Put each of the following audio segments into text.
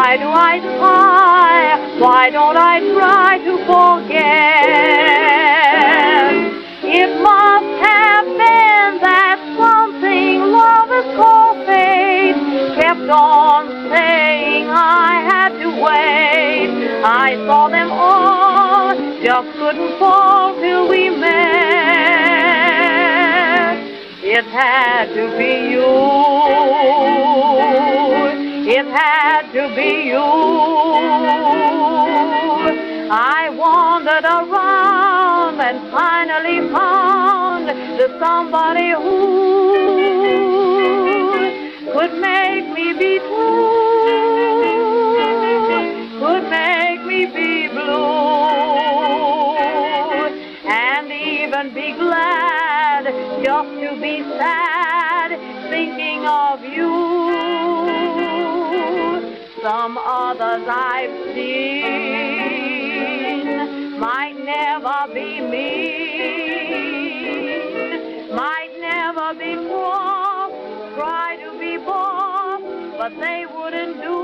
Why do I sigh? Why don't I try to forget? It must have been that something love is called fate kept on saying I had to wait. I saw them all, just couldn't fall till we met. It had to be you. It had to be you. I wandered around and finally found the somebody who could make me be true, could make me be blue, and even be glad just to be sad thinking of you. Some others I've seen might never be mean, might never be cross, try to be boss, but they wouldn't do.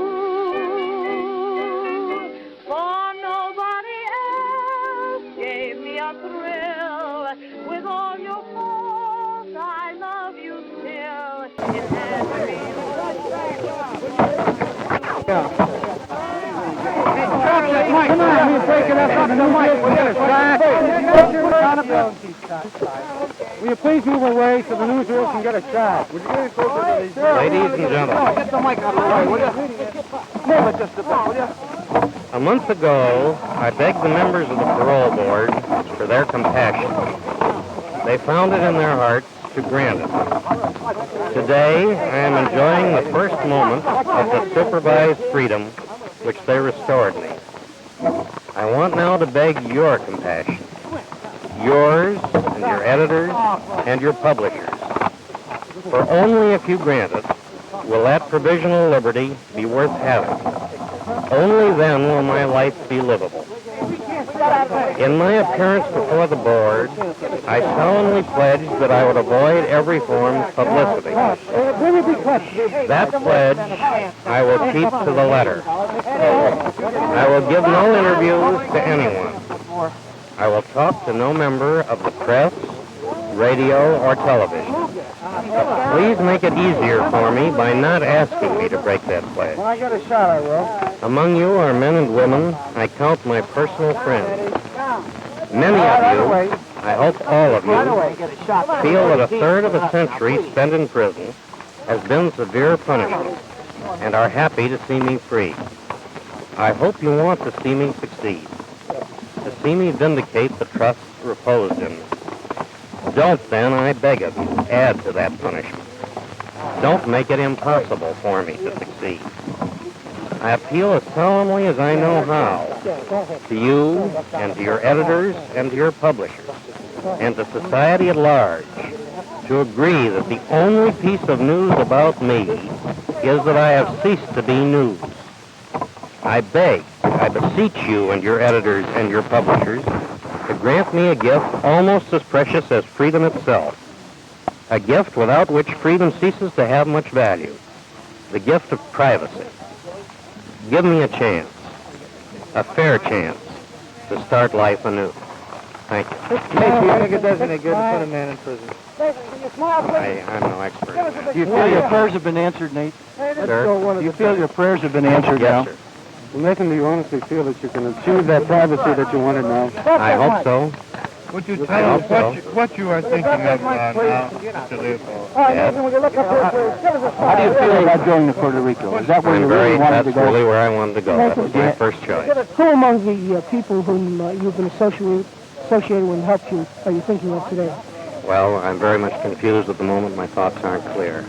For nobody else gave me a thrill. With all your faults, I love you still. It had to be you. Yeah. Hey, drop that mic. Come on, you're breaking us up. The mic. Will you please move away so the newsreel can get a shot? Would you get closer to these? Ladies and gentlemen. Get the mic out of the way, will you? Move it just a bit, will you? A month ago, I begged the members of the parole board for their compassion. They found it in their hearts to grant it. Today, I am enjoying the first moment of the supervised freedom which they restored me. I want now to beg your compassion, yours and your editors and your publishers. For only if you grant it will that provisional liberty be worth having. Only then will my life be livable. In my appearance before the board, I solemnly pledged that I would avoid every form of publicity. That pledge I will keep to the letter. I will give no interviews to anyone. I will talk to no member of the press, radio, or television. Please make it easier for me by not asking me to break that pledge. When I get a shot, I will. Among you are men and women I count my personal friends. Many of you, I hope all of you, feel that a third of a century spent in prison has been severe punishment and are happy to see me free. I hope you want to see me succeed, to see me vindicate the trust reposed in me. Don't then, I beg of you, add to that punishment. Don't make it impossible for me to succeed. I appeal as solemnly as I know how to you and to your editors and to your publishers and to society at large to agree that the only piece of news about me is that I have ceased to be news. I beg, I beseech you and your editors and your publishers to grant me a gift almost as precious as freedom itself, a gift without which freedom ceases to have much value, the gift of privacy. Give me a chance, a fair chance, to start life anew. Thank you. Hey, do you think it does any good to put a man in prison? I'm no expert. Do you feel your prayers have been answered, Nate? Sir? Do you feel your prayers have been answered now? Yes, sir. Well, Nathan, do you honestly feel that you can achieve that privacy that you wanted now? I hope so. Would you tell us what you are thinking of now, Mr. Leopold? Yes. How do you feel about going to Puerto Rico? Is that where you really wanted to That's go? really where I wanted to go. That was my first choice. Who among the people whom you've been associated with and helped you are you thinking of today? Well, I'm very much confused at the moment. My thoughts aren't clear.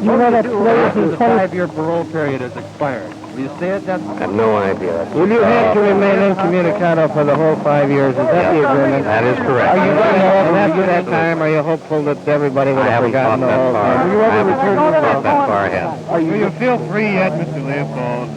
You know that The 5-year parole period has expired. Will you stay at that? I have no idea. Will you have to remain incommunicado for the whole 5 years? Is that the agreement? That is correct. Are you going to have, after that time, are you hopeful that everybody will I have haven't thought forgotten the that whole far. thing? Will you I ever haven't return to thought that far ahead. Do you feel free yet, Mr. Leopold,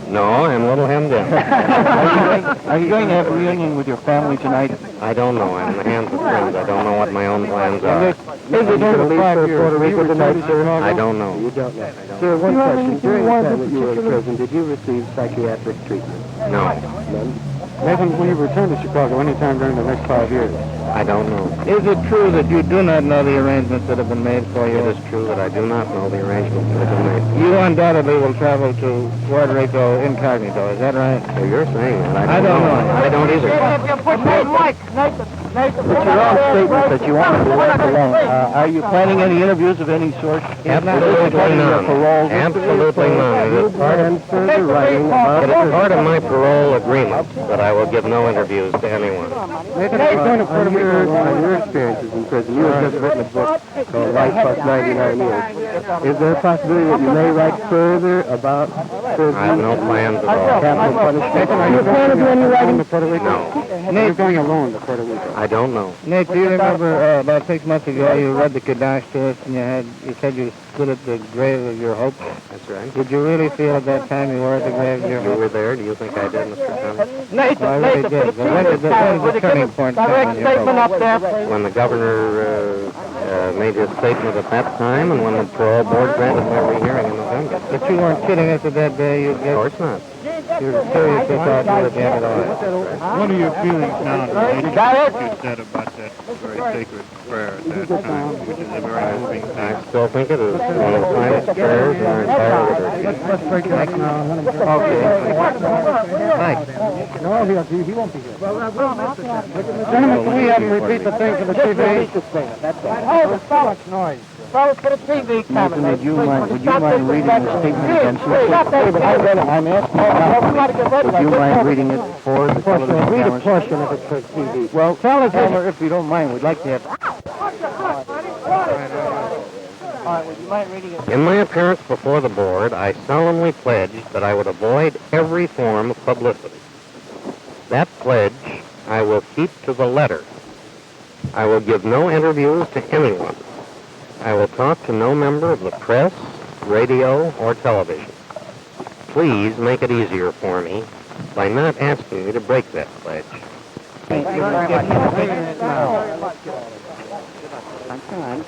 No, I'm a little hemmed in. Are you going to have a reunion with your family tonight? I don't know. I'm in the hands of friends. I don't know what my own plans are. Is it going to leave for Puerto Rico tonight, sir? I don't know. You don't know. Sir, one Do you have question. anything During you the want time in that you were in particular? prison, did you receive psychiatric treatment? No, None? Nathan, when you return to Chicago anytime during the next 5 years. I don't know. Is it true that you do not know the arrangements that have been made for you? It is true that I do not know the arrangements that have been made. You undoubtedly will travel to Puerto Rico incognito, is that right? So you're saying that. I don't know. I don't either. It's your own statement that you want to be left alone. Are you planning any interviews of any sort? Absolutely none. Absolutely none. It is part of, Further writing about it is part of my parole agreement that I will give no interviews to anyone. Nathan, on your experiences in prison, you have just written a book called Life Plus 99 Years. Is there a possibility that you may write further about prison? I have no plans at all. Capital punishment? Are you planning to do any writing to Puerto Rico? No, Nate, going alone to Puerto Rico. I don't know. Nate, do you remember about 6 months ago you read the Kadash to us and you said you stood at the grave of your hopes? That's right. Did you really feel at that time you were at the grave of your You hopes? were there. Do you think I did, Mr. Cummings? I really did. But when did the turning point come on your hopes? When the governor made his statement at that time and when the parole board granted my rehearing in November. But you weren't kidding us at that day. Of course not. You seriously thought you were at the end of the line. What are your feelings now related to what you said about that very sacred prayer at that time, which is a very moving I thing? still think it is one of the finest prayers in our entire literature. Let's break it up now. Okay. Mike. No, he won't be here. Gentlemen, can we have him repeat the thing for the TV? Fellas, for the TV camera. Nathan, would you mind reading the statement again? I'm asking. Would you mind reading it for the television Read a cameras? portion of it for TV. Well, fellas, if you don't mind, we'd like to have... In my appearance before the board, I solemnly pledged that I would avoid every form of publicity. That pledge I will keep to the letter. I will give no interviews to anyone. I will talk to no member of the press, radio, or television. Please make it easier for me by not asking me to break that pledge. Thank you very much. I'm fine.